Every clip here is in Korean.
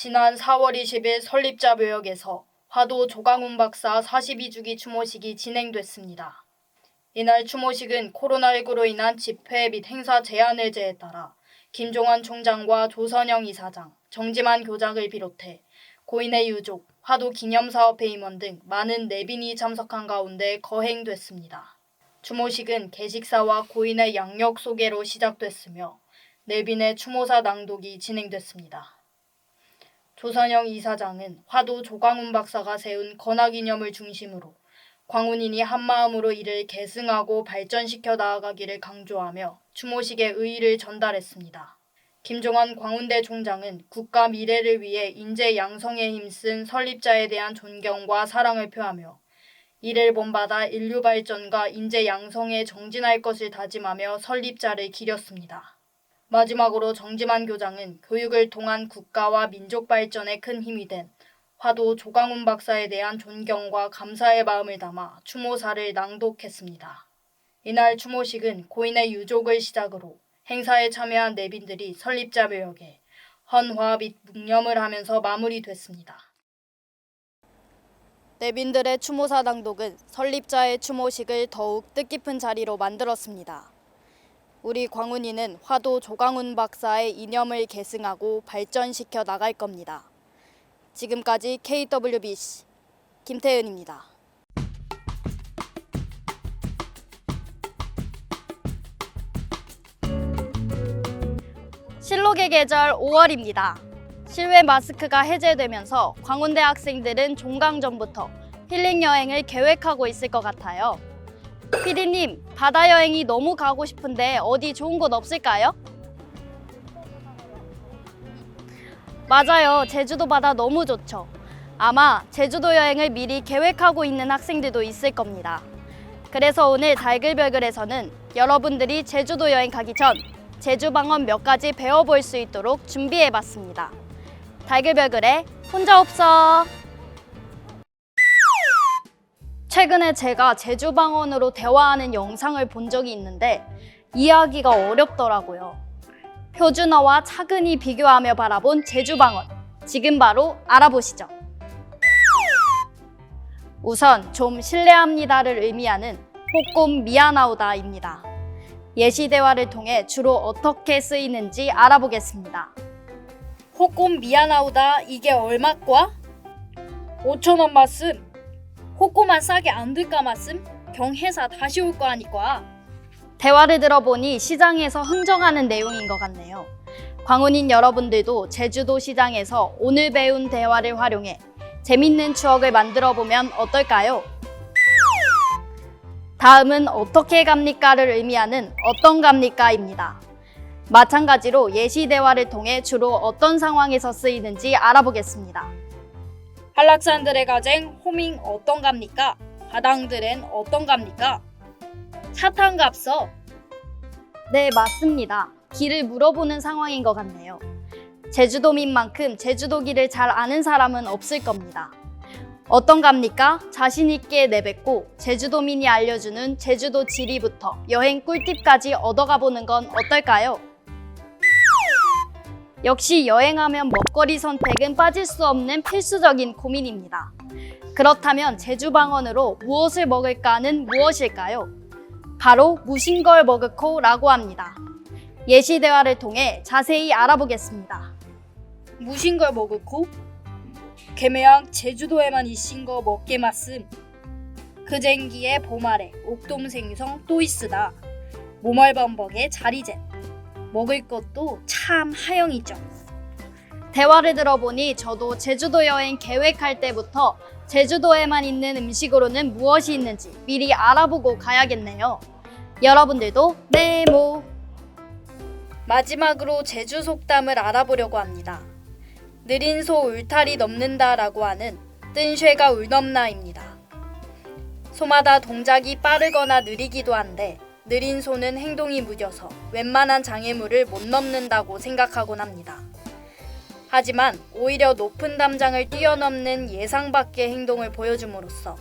지난 4월 20일 설립자묘역에서 화도 조강훈 박사 42주기 추모식이 진행됐습니다. 이날 추모식은 코로나19로 인한 집회 및 행사 제한 의제에 따라 김종환 총장과 조선영 이사장, 정지만 교장을 비롯해 고인의 유족, 화도 기념사업회 임원 등 많은 내빈이 참석한 가운데 거행됐습니다. 추모식은 개식사와 고인의 양력 소개로 시작됐으며 내빈의 추모사 낭독이 진행됐습니다. 조선영 이사장은 화도 조강훈 박사가 세운 건화기념을 중심으로 광운인이 한마음으로 이를 계승하고 발전시켜 나아가기를 강조하며 추모식의 의의를 전달했습니다. 김종환 광운대 총장은 국가 미래를 위해 인재 양성에 힘쓴 설립자에 대한 존경과 사랑을 표하며 이를 본받아 인류 발전과 인재 양성에 정진할 것을 다짐하며 설립자를 기렸습니다. 마지막으로 정지만 교장은 교육을 통한 국가와 민족 발전에 큰 힘이 된 화도 조강훈 박사에 대한 존경과 감사의 마음을 담아 추모사를 낭독했습니다. 이날 추모식은 고인의 유족을 시작으로 행사에 참여한 내빈들이 설립자 묘역에 헌화 및 묵념을 하면서 마무리됐습니다. 내빈들의 추모사 낭독은 설립자의 추모식을 더욱 뜻깊은 자리로 만들었습니다. 우리 광운이는 화도 조강훈 박사의 이념을 계승하고 발전시켜 나갈 겁니다. 지금까지 KWBC 김태은입니다. 실록의 계절 5월입니다. 실외 마스크가 해제되면서 광운대 학생들은 종강 전부터 힐링 여행을 계획하고 있을 것 같아요. PD님, 바다 여행이 너무 가고 싶은데 어디 좋은 곳 없을까요? 맞아요. 제주도 바다 너무 좋죠. 아마 제주도 여행을 미리 계획하고 있는 학생들도 있을 겁니다. 그래서 오늘 달글별글에서는 여러분들이 제주도 여행 가기 전 제주 방언 몇 가지 배워볼 수 있도록 준비해봤습니다. 달글별글에 혼자 없어. 최근에 제가 제주 방언으로 대화하는 영상을 본 적이 있는데 이해하기가 어렵더라고요. 표준어와 차근히 비교하며 바라본 제주 방언, 지금 바로 알아보시죠. 우선 좀 실례합니다를 의미하는 호꼼 미안하오다입니다. 예시 대화를 통해 주로 어떻게 쓰이는지 알아보겠습니다. 호꼼 미안하오다 이게 얼마과? 5,000원 말씀. 호꼬만 싸게 안 될까 말씀? 경회사 다시 올 거 아니까. 대화를 들어보니 시장에서 흥정하는 내용인 것 같네요. 광운인 여러분들도 제주도 시장에서 오늘 배운 대화를 활용해 재밌는 추억을 만들어 보면 어떨까요? 다음은 어떻게 갑니까를 의미하는 어떤 갑니까입니다. 마찬가지로 예시 대화를 통해 주로 어떤 상황에서 쓰이는지 알아보겠습니다. 한락산들의 가쟁 호밍 어떤 갑니까? 바당들은 어떤 갑니까? 사탕 값어. 네, 맞습니다. 길을 물어보는 상황인 것 같네요. 제주도민만큼 제주도길을 잘 아는 사람은 없을 겁니다. 어떤 갑니까? 자신 있게 내뱉고 제주도민이 알려주는 제주도 지리부터 여행 꿀팁까지 얻어가 보는 건 어떨까요? 역시 여행하면 먹거리 선택은 빠질 수 없는 필수적인 고민입니다. 그렇다면 제주 방언으로 무엇을 먹을까는 무엇일까요? 바로 무신걸 먹을코 라고 합니다. 예시 대화를 통해 자세히 알아보겠습니다. 무신걸 먹을코? 개매양 제주도에만 있신 거 먹게 맛씀. 그쟁기에 봄아래 옥돔생성 또 있으다. 모멀범벅에 자리젠. 먹을 것도 참 하영이죠. 대화를 들어보니 저도 제주도 여행 계획할 때부터 제주도에만 있는 음식으로는 무엇이 있는지 미리 알아보고 가야겠네요. 여러분들도 메모. 마지막으로 제주 속담을 알아보려고 합니다. 느린 소 울타리 넘는다 라고 하는 뜬쇠가 울넘나입니다. 소마다 동작이 빠르거나 느리기도 한데 느린 소는 행동이 무뎌서 웬만한 장애물을 못 넘는다고 생각하곤 합니다. 하지만 오히려 높은 담장을 뛰어넘는 예상 밖의 행동을 보여줌으로써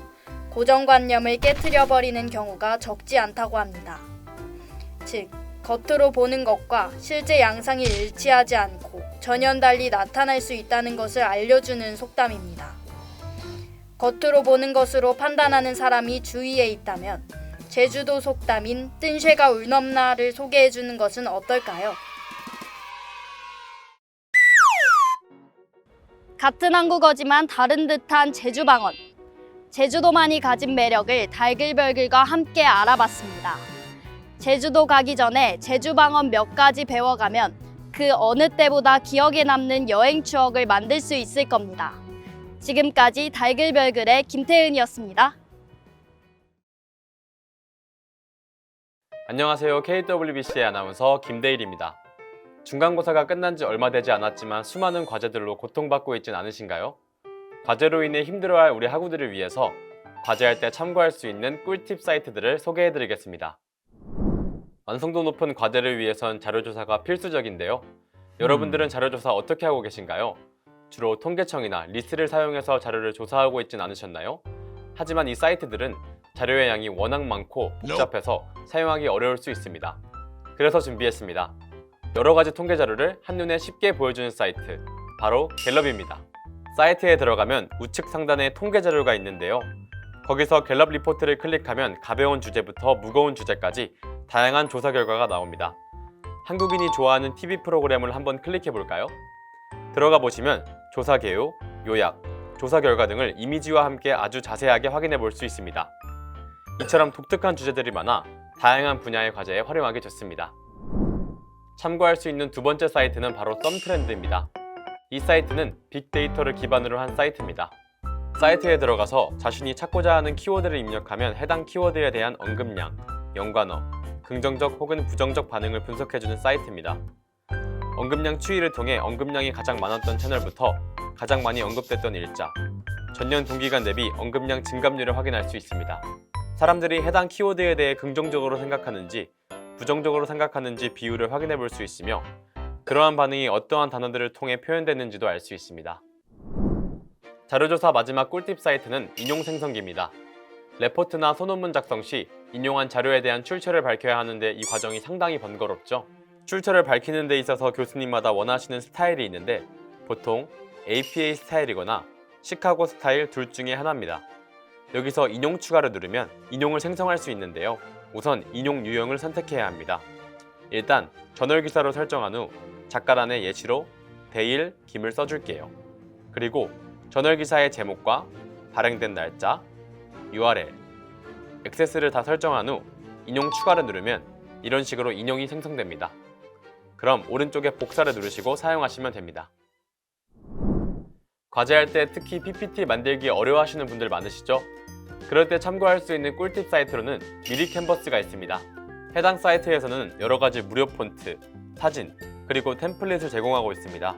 고정관념을 깨트려버리는 경우가 적지 않다고 합니다. 즉, 겉으로 보는 것과 실제 양상이 일치하지 않고 전연달리 나타날 수 있다는 것을 알려주는 속담입니다. 겉으로 보는 것으로 판단하는 사람이 주위에 있다면 제주도 속담인 뜬쉐가 울 넘나를 소개해주는 것은 어떨까요? 같은 한국어지만 다른 듯한 제주방언. 제주도만이 가진 매력을 달글별글과 함께 알아봤습니다. 제주도 가기 전에 제주방언 몇 가지 배워가면 그 어느 때보다 기억에 남는 여행 추억을 만들 수 있을 겁니다. 지금까지 달글별글의 김태은이었습니다. 안녕하세요. KWBC의 아나운서 김대일입니다. 중간고사가 끝난 지 얼마 되지 않았지만 수많은 과제들로 고통받고 있진 않으신가요? 과제로 인해 힘들어할 우리 학우들을 위해서 과제할 때 참고할 수 있는 꿀팁 사이트들을 소개해드리겠습니다. 완성도 높은 과제를 위해선 자료조사가 필수적인데요. 여러분들은 자료조사 어떻게 하고 계신가요? 주로 통계청이나 리스를 사용해서 자료를 조사하고 있진 않으셨나요? 하지만 이 사이트들은 자료의 양이 워낙 많고 복잡해서 사용하기 어려울 수 있습니다. 그래서 준비했습니다. 여러 가지 통계 자료를 한눈에 쉽게 보여주는 사이트, 바로 갤럽입니다. 사이트에 들어가면 우측 상단에 통계 자료가 있는데요. 거기서 갤럽 리포트를 클릭하면 가벼운 주제부터 무거운 주제까지 다양한 조사 결과가 나옵니다. 한국인이 좋아하는 TV 프로그램을 한번 클릭해 볼까요? 들어가 보시면 조사 개요, 요약, 조사 결과 등을 이미지와 함께 아주 자세하게 확인해 볼 수 있습니다. 이처럼 독특한 주제들이 많아 다양한 분야의 과제에 활용하기 좋습니다. 참고할 수 있는 두 번째 사이트는 바로 썸트렌드입니다. 이 사이트는 빅데이터를 기반으로 한 사이트입니다. 사이트에 들어가서 자신이 찾고자 하는 키워드를 입력하면 해당 키워드에 대한 언급량, 연관어, 긍정적 혹은 부정적 반응을 분석해주는 사이트입니다. 언급량 추이를 통해 언급량이 가장 많았던 채널부터 가장 많이 언급됐던 일자, 전년 동기간 대비 언급량 증감률을 확인할 수 있습니다. 사람들이 해당 키워드에 대해 긍정적으로 생각하는지 부정적으로 생각하는지 비율을 확인해 볼 수 있으며 그러한 반응이 어떠한 단어들을 통해 표현되는지도 알 수 있습니다. 자료조사 마지막 꿀팁 사이트는 인용 생성기입니다. 레포트나 소논문 작성 시 인용한 자료에 대한 출처를 밝혀야 하는데 이 과정이 상당히 번거롭죠. 출처를 밝히는 데 있어서 교수님마다 원하시는 스타일이 있는데 보통 APA 스타일이거나 시카고 스타일 둘 중에 하나입니다. 여기서 인용 추가를 누르면 인용을 생성할 수 있는데요. 우선 인용 유형을 선택해야 합니다. 일단 저널 기사로 설정한 후 작가란에 예시로 대일, 김을 써줄게요. 그리고 저널 기사의 제목과 발행된 날짜, URL, 액세스를 다 설정한 후 인용 추가를 누르면 이런 식으로 인용이 생성됩니다. 그럼 오른쪽에 복사를 누르시고 사용하시면 됩니다. 과제할 때 특히 PPT 만들기 어려워하시는 분들 많으시죠? 그럴 때 참고할 수 있는 꿀팁 사이트로는 미리 캔버스가 있습니다. 해당 사이트에서는 여러가지 무료 폰트, 사진, 그리고 템플릿을 제공하고 있습니다.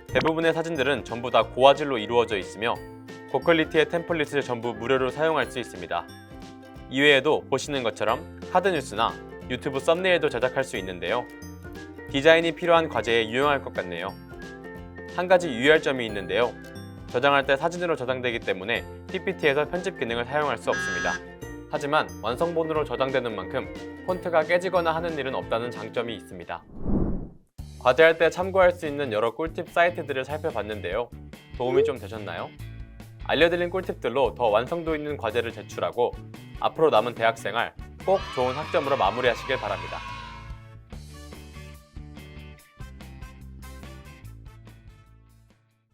대부분의 사진들은 전부 다 고화질로 이루어져 있으며 고퀄리티의 템플릿을 전부 무료로 사용할 수 있습니다. 이외에도 보시는 것처럼 카드뉴스나 유튜브 썸네일도 제작할 수 있는데요. 디자인이 필요한 과제에 유용할 것 같네요. 한 가지 유의할 점이 있는데요. 저장할 때 사진으로 저장되기 때문에 PPT에서 편집 기능을 사용할 수 없습니다. 하지만 완성본으로 저장되는 만큼 폰트가 깨지거나 하는 일은 없다는 장점이 있습니다. 과제할 때 참고할 수 있는 여러 꿀팁 사이트들을 살펴봤는데요. 도움이 좀 되셨나요? 알려드린 꿀팁들로 더 완성도 있는 과제를 제출하고 앞으로 남은 대학생활 꼭 좋은 학점으로 마무리하시길 바랍니다.